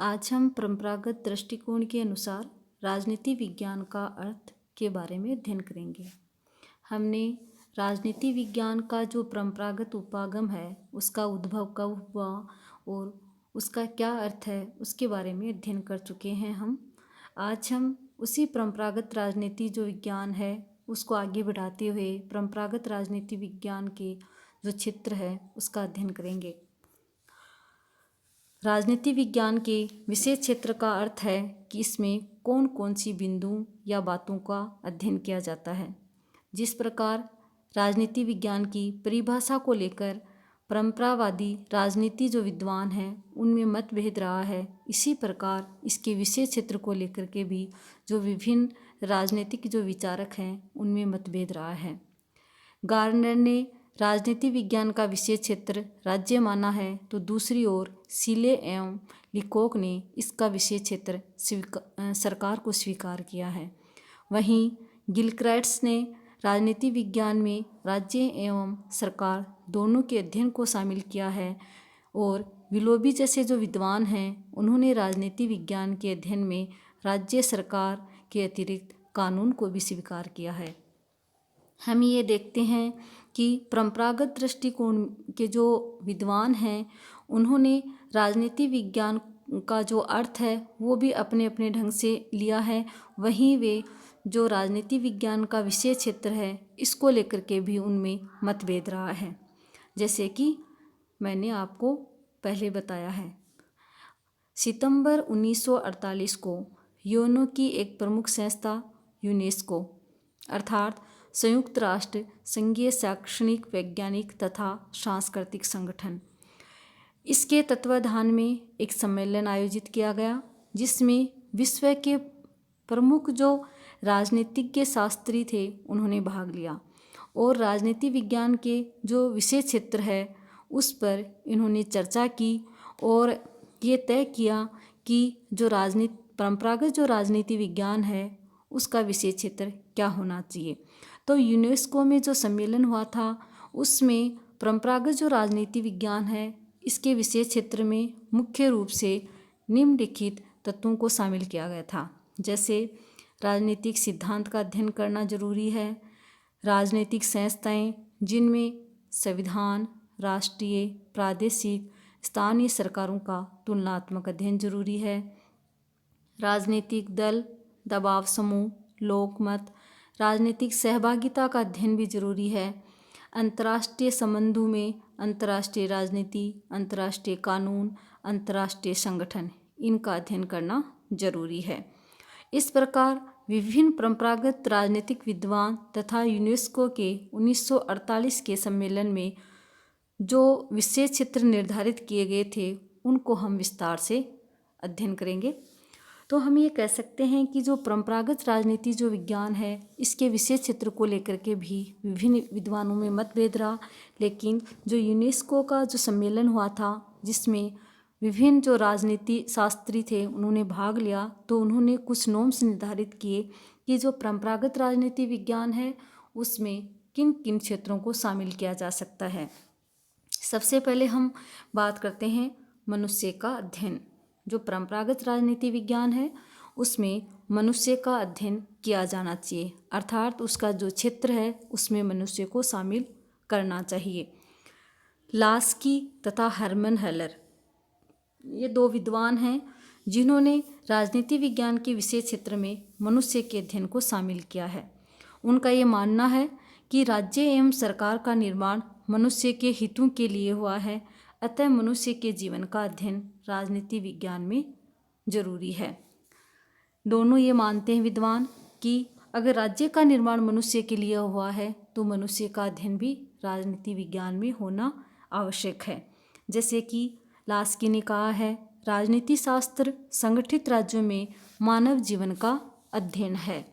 आज हम परंपरागत दृष्टिकोण के अनुसार राजनीति विज्ञान का अर्थ के बारे में अध्ययन करेंगे। हमने राजनीति विज्ञान का जो परंपरागत उपागम है उसका उद्भव कब हुआ और उसका क्या अर्थ है उसके बारे में अध्ययन कर चुके हैं हम। आज हम उसी परंपरागत राजनीति जो विज्ञान है उसको आगे बढ़ाते हुए परंपरागत राजनीति विज्ञान के जो क्षेत्र है उसका अध्ययन करेंगे। राजनीति विज्ञान के विशेष क्षेत्र का अर्थ है कि इसमें कौन कौन सी बिंदु या बातों का अध्ययन किया जाता है। जिस प्रकार राजनीति विज्ञान की परिभाषा को लेकर परंपरावादी राजनीति जो विद्वान हैं उनमें मतभेद रहा है, इसी प्रकार इसके विशेष क्षेत्र को लेकर के भी जो विभिन्न राजनीतिक जो विचारक हैं उनमें मतभेद रहा है। गार्नर ने राजनीति विज्ञान का विशेष क्षेत्र राज्य माना है, तो दूसरी ओर सीले एवं लिकोक ने इसका विशेष क्षेत्र सरकार को स्वीकार किया है। वहीं गिलक्राइट्स ने राजनीति विज्ञान में राज्य एवं सरकार दोनों के अध्ययन को शामिल किया है और विलोबी जैसे जो विद्वान हैं उन्होंने राजनीति विज्ञान के अध्ययन में राज्य सरकार के अतिरिक्त कानून को भी स्वीकार किया है। हम ये देखते हैं कि परंपरागत दृष्टिकोण के जो विद्वान हैं उन्होंने राजनीति विज्ञान का जो अर्थ है वो भी अपने अपने ढंग से लिया है। वहीं वे जो राजनीति विज्ञान का विशेष क्षेत्र है इसको लेकर के भी उनमें मतभेद रहा है, जैसे कि मैंने आपको पहले बताया है। सितंबर 1948 को यूएनओ की एक प्रमुख संस्था यूनेस्को अर्थात संयुक्त राष्ट्र संघीय शैक्षणिक वैज्ञानिक तथा सांस्कृतिक संगठन, इसके तत्वाधान में एक सम्मेलन आयोजित किया गया जिसमें विश्व के प्रमुख जो राजनीतिज्ञ शास्त्री थे उन्होंने भाग लिया और राजनीति विज्ञान के जो विशेष क्षेत्र है उस पर इन्होंने चर्चा की और ये तय किया कि जो परंपरागत जो राजनीति विज्ञान है उसका विशेष क्षेत्र क्या होना चाहिए। तो यूनेस्को में जो सम्मेलन हुआ था उसमें परंपरागत जो राजनीति विज्ञान है इसके विशेष क्षेत्र में मुख्य रूप से निम्नलिखित तत्वों को शामिल किया गया था, जैसे राजनीतिक सिद्धांत का अध्ययन करना जरूरी है, राजनीतिक संस्थाएं जिनमें संविधान, राष्ट्रीय, प्रादेशिक, स्थानीय सरकारों का तुलनात्मक अध्ययन जरूरी है, राजनीतिक दल, दबाव समूह, लोकमत, राजनीतिक सहभागिता का अध्ययन भी जरूरी है, अंतर्राष्ट्रीय संबंधों में अंतर्राष्ट्रीय राजनीति, अंतर्राष्ट्रीय कानून, अंतर्राष्ट्रीय संगठन, इनका अध्ययन करना जरूरी है। इस प्रकार विभिन्न परंपरागत राजनीतिक विद्वान तथा यूनेस्को के 1948 के सम्मेलन में जो विशेष क्षेत्र निर्धारित किए गए थे उनको हम विस्तार से अध्ययन करेंगे। तो हम ये कह सकते हैं कि जो परंपरागत राजनीति जो विज्ञान है इसके विशेष क्षेत्र को लेकर के भी विभिन्न विद्वानों में मतभेद रहा, लेकिन जो यूनेस्को का जो सम्मेलन हुआ था जिसमें विभिन्न जो राजनीति शास्त्री थे उन्होंने भाग लिया, तो उन्होंने कुछ नॉर्म्स निर्धारित किए कि जो परंपरागत राजनीति विज्ञान है उसमें किन किन क्षेत्रों को शामिल किया जा सकता है। सबसे पहले हम बात करते हैं मनुष्य का अध्ययन। जो परंपरागत राजनीति विज्ञान है उसमें मनुष्य का अध्ययन किया जाना चाहिए, अर्थात उसका जो क्षेत्र है उसमें मनुष्य को शामिल करना चाहिए। लास्की तथा हर्मन हेलर ये दो विद्वान हैं जिन्होंने राजनीति विज्ञान के विशेष क्षेत्र में मनुष्य के अध्ययन को शामिल किया है। उनका ये मानना है कि राज्य एवं सरकार का निर्माण मनुष्य के हितों के लिए हुआ है, अतः मनुष्य के जीवन का अध्ययन राजनीति विज्ञान में जरूरी है। दोनों ये मानते हैं विद्वान कि अगर राज्य का निर्माण मनुष्य के लिए हुआ है तो मनुष्य का अध्ययन भी राजनीति विज्ञान में होना आवश्यक है। जैसे कि लास्की ने कहा है, राजनीति शास्त्र संगठित राज्यों में मानव जीवन का अध्ययन है।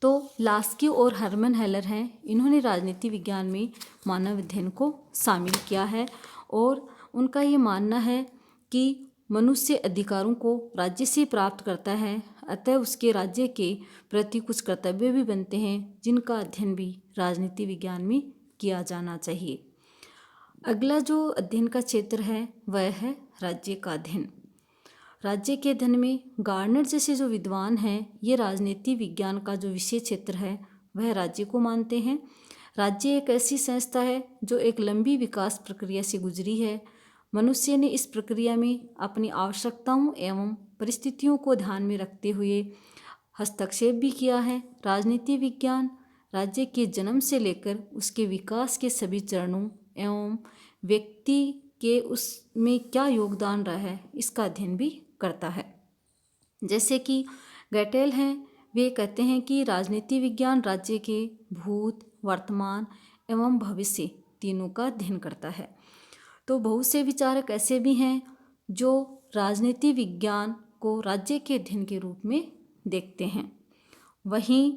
तो लास्की और हर्मन हेलर हैं, इन्होंने राजनीति विज्ञान में मानव अध्ययन को शामिल किया है और उनका ये मानना है कि मनुष्य अधिकारों को राज्य से प्राप्त करता है, अतः उसके राज्य के प्रति कुछ कर्तव्य भी बनते हैं जिनका अध्ययन भी राजनीति विज्ञान में किया जाना चाहिए। अगला जो अध्ययन का क्षेत्र है वह है राज्य का अध्ययन। राज्य के अध्ययन में गार्नर जैसे जो विद्वान हैं, ये राजनीति विज्ञान का जो विषय क्षेत्र है वह राज्य को मानते हैं। राज्य एक ऐसी संस्था है जो एक लंबी विकास प्रक्रिया से गुजरी है। मनुष्य ने इस प्रक्रिया में अपनी आवश्यकताओं एवं परिस्थितियों को ध्यान में रखते हुए हस्तक्षेप भी किया है। राजनीति विज्ञान राज्य के जन्म से लेकर उसके विकास के सभी चरणों एवं व्यक्ति के उसमें क्या योगदान रहा है इसका अध्ययन भी करता है। जैसे कि गैटेल हैं, वे कहते हैं कि राजनीति विज्ञान राज्य के भूत, वर्तमान एवं भविष्य तीनों का अध्ययन करता है। तो बहुत से विचारक ऐसे भी हैं जो राजनीति विज्ञान को राज्य के अध्ययन के रूप में देखते हैं। वहीं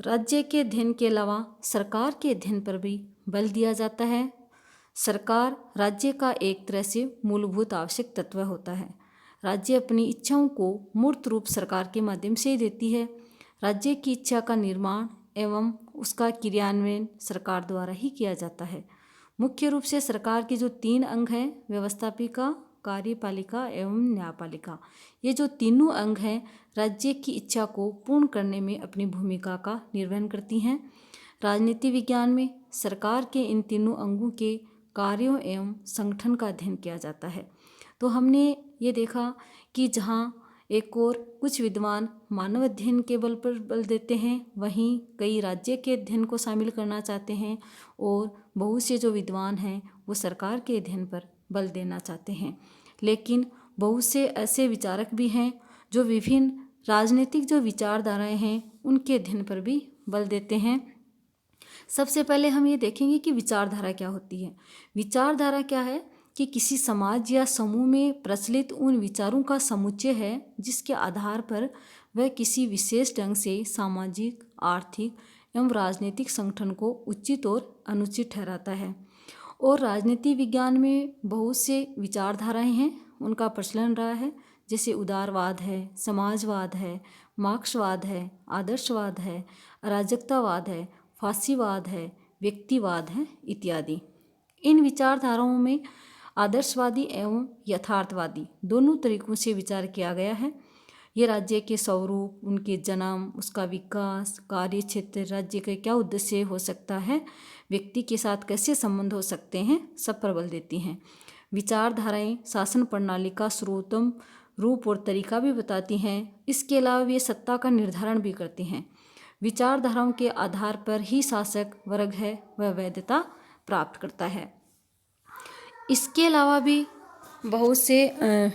राज्य के अध्ययन के अलावा सरकार के अध्ययन पर भी बल दिया जाता है। सरकार राज्य का एक तरह से मूलभूत आवश्यक तत्व होता है। राज्य अपनी इच्छाओं को मूर्त रूप सरकार के माध्यम से ही देती है। राज्य की इच्छा का निर्माण एवं उसका क्रियान्वयन सरकार द्वारा ही किया जाता है। मुख्य रूप से सरकार के जो 3 अंग हैं, व्यवस्थापिका, कार्यपालिका एवं न्यायपालिका, ये जो तीनों अंग हैं राज्य की इच्छा को पूर्ण करने में अपनी भूमिका का निर्वहन करती हैं। राजनीति विज्ञान में सरकार के इन तीनों अंगों के कार्यों एवं संगठन का अध्ययन किया जाता है। तो हमने ये देखा कि जहाँ एक और कुछ विद्वान मानव अध्ययन के बल पर बल देते हैं, वहीं कई राज्य के अध्ययन को शामिल करना चाहते हैं और बहुत से जो विद्वान हैं वो सरकार के अध्ययन पर बल देना चाहते हैं। लेकिन बहुत से ऐसे विचारक भी हैं जो विभिन्न राजनीतिक जो विचारधाराएं हैं उनके अध्ययन पर भी बल देते हैं। सबसे पहले हम ये देखेंगे कि विचारधारा क्या होती है। विचारधारा क्या है कि किसी समाज या समूह में प्रचलित उन विचारों का समुच्चय है जिसके आधार पर वह किसी विशेष ढंग से सामाजिक, आर्थिक एवं राजनीतिक संगठन को उचित और अनुचित ठहराता है। और राजनीति विज्ञान में बहुत से विचारधाराएं हैं, उनका प्रचलन रहा है, जैसे उदारवाद है, समाजवाद है, मार्क्सवाद है, आदर्शवाद है, अराजकतावाद है, फासीवाद है, व्यक्तिवाद है इत्यादि। इन विचारधाराओं में आदर्शवादी एवं यथार्थवादी दोनों तरीकों से विचार किया गया है। ये राज्य के स्वरूप, उनके जन्म, उसका विकास, कार्य क्षेत्र, राज्य का क्या उद्देश्य हो सकता है, व्यक्ति के साथ कैसे संबंध हो सकते हैं, सब पर बल देती हैं। विचारधाराएं शासन प्रणाली का सर्वोत्तम रूप और तरीका भी बताती हैं। इसके अलावा वे सत्ता का निर्धारण भी करती हैं। विचारधाराओं के आधार पर ही शासक वर्ग है वह वैधता प्राप्त करता है। इसके अलावा भी बहुत से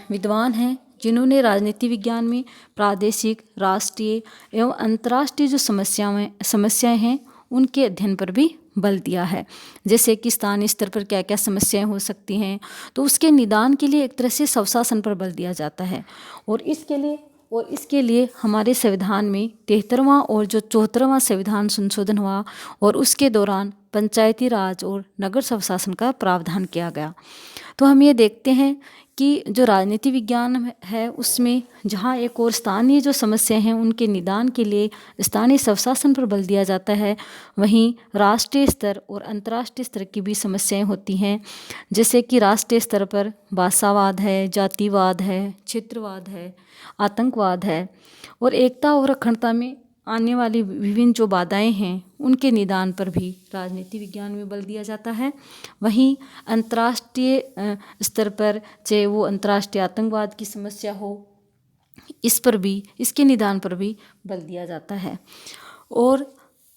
विद्वान हैं जिन्होंने राजनीति विज्ञान में प्रादेशिक, राष्ट्रीय एवं अंतर्राष्ट्रीय जो समस्याएं हैं उनके अध्ययन पर भी बल दिया है। जैसे कि स्थानीय स्तर पर क्या क्या समस्याएं हो सकती हैं, तो उसके निदान के लिए एक तरह से स्वशासन पर बल दिया जाता है। और इसके लिए हमारे संविधान में 73वां और जो 74वां संविधान संशोधन हुआ और उसके दौरान पंचायती राज और नगर स्वशासन का प्रावधान किया गया। तो हम ये देखते हैं कि जो राजनीति विज्ञान है उसमें जहाँ एक और स्थानीय जो समस्याएं हैं उनके निदान के लिए स्थानीय स्वशासन पर बल दिया जाता है, वहीं राष्ट्रीय स्तर और अंतर्राष्ट्रीय स्तर की भी समस्याएं होती हैं। जैसे कि राष्ट्रीय स्तर पर भाषावाद है, जातिवाद है, क्षेत्रवाद है, आतंकवाद है और एकता और अखंडता में आने वाली विभिन्न जो बाधाएं हैं उनके निदान पर भी राजनीति विज्ञान में बल दिया जाता है। वहीं अंतर्राष्ट्रीय स्तर पर चाहे वो अंतर्राष्ट्रीय आतंकवाद की समस्या हो, इस पर भी, इसके निदान पर भी बल दिया जाता है। और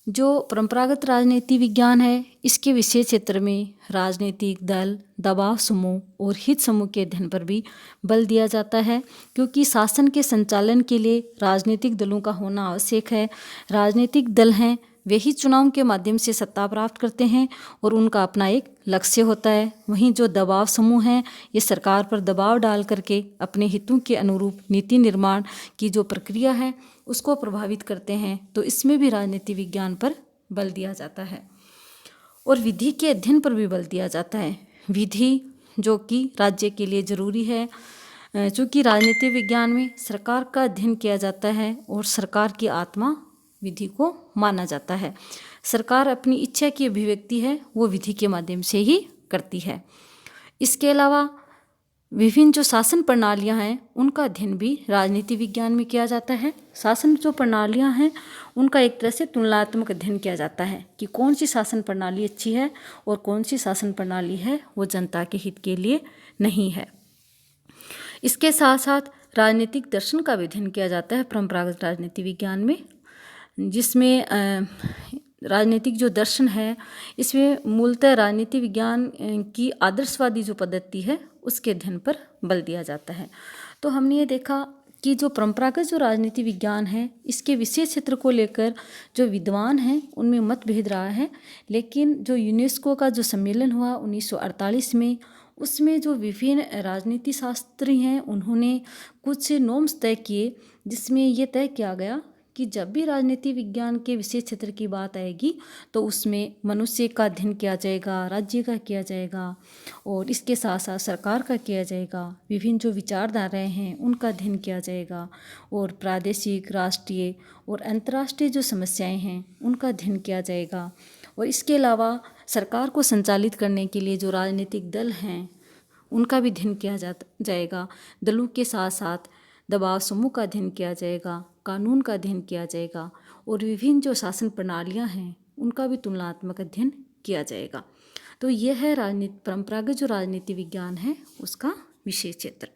जो परंपरागत राजनीति विज्ञान है इसके विषय क्षेत्र में राजनीतिक दल, दबाव समूह और हित समूह के अध्ययन पर भी बल दिया जाता है, क्योंकि शासन के संचालन के लिए राजनीतिक दलों का होना आवश्यक है। राजनीतिक दल हैं वे ही चुनाव के माध्यम से सत्ता प्राप्त करते हैं और उनका अपना एक लक्ष्य होता है। वहीं जो दबाव समूह हैं ये सरकार पर दबाव डाल करके अपने हितों के अनुरूप नीति निर्माण की जो प्रक्रिया है उसको प्रभावित करते हैं। तो इसमें भी राजनीति विज्ञान पर बल दिया जाता है। और विधि के अध्ययन पर भी बल दिया जाता है। विधि जो कि राज्य के लिए ज़रूरी है, चूँकि राजनीति विज्ञान में सरकार का अध्ययन किया जाता है और सरकार की आत्मा विधि को माना जाता है। सरकार अपनी इच्छा की अभिव्यक्ति है वो विधि के माध्यम से ही करती है। इसके अलावा विभिन्न जो शासन प्रणालियां हैं उनका अध्ययन भी राजनीति विज्ञान में किया जाता है। शासन जो प्रणालियां हैं उनका एक तरह से तुलनात्मक अध्ययन किया जाता है कि कौन सी शासन प्रणाली अच्छी है और कौन सी शासन प्रणाली है वो जनता के हित के लिए नहीं है। इसके साथ साथ राजनीतिक दर्शन का भी अध्ययन किया जाता है परंपरागत राजनीति विज्ञान में, जिसमें राजनीतिक जो दर्शन है इसमें मूलतः राजनीति विज्ञान की आदर्शवादी जो पद्धति है उसके अध्ययन पर बल दिया जाता है। तो हमने ये देखा कि जो परंपरागत जो राजनीति विज्ञान है इसके विशेष क्षेत्र को लेकर जो विद्वान हैं उनमें मतभेद रहा है, लेकिन जो यूनेस्को का जो सम्मेलन हुआ 1948 में, उसमें जो विभिन्न राजनीति शास्त्री हैं उन्होंने कुछ नॉर्म्स तय किए, जिसमें ये तय किया गया कि जब भी राजनीति विज्ञान के विशेष क्षेत्र की बात आएगी तो उसमें मनुष्य का अध्ययन किया जाएगा, राज्य का किया जाएगा और इसके साथ साथ सरकार का किया जाएगा, विभिन्न जो विचारधाराएं हैं उनका अध्ययन किया जाएगा और प्रादेशिक, राष्ट्रीय और अंतर्राष्ट्रीय जो समस्याएं हैं उनका अध्ययन किया जाएगा। और इसके अलावा सरकार को संचालित करने के लिए जो राजनीतिक दल हैं उनका भी अध्ययन किया जाएगा। दलों के साथ साथ दबाव समूह का अध्ययन किया जाएगा, कानून का अध्ययन किया जाएगा और विभिन्न जो शासन प्रणालियां हैं उनका भी तुलनात्मक अध्ययन किया जाएगा। तो यह है परंपरागत जो राजनीति विज्ञान है उसका विशेष क्षेत्र।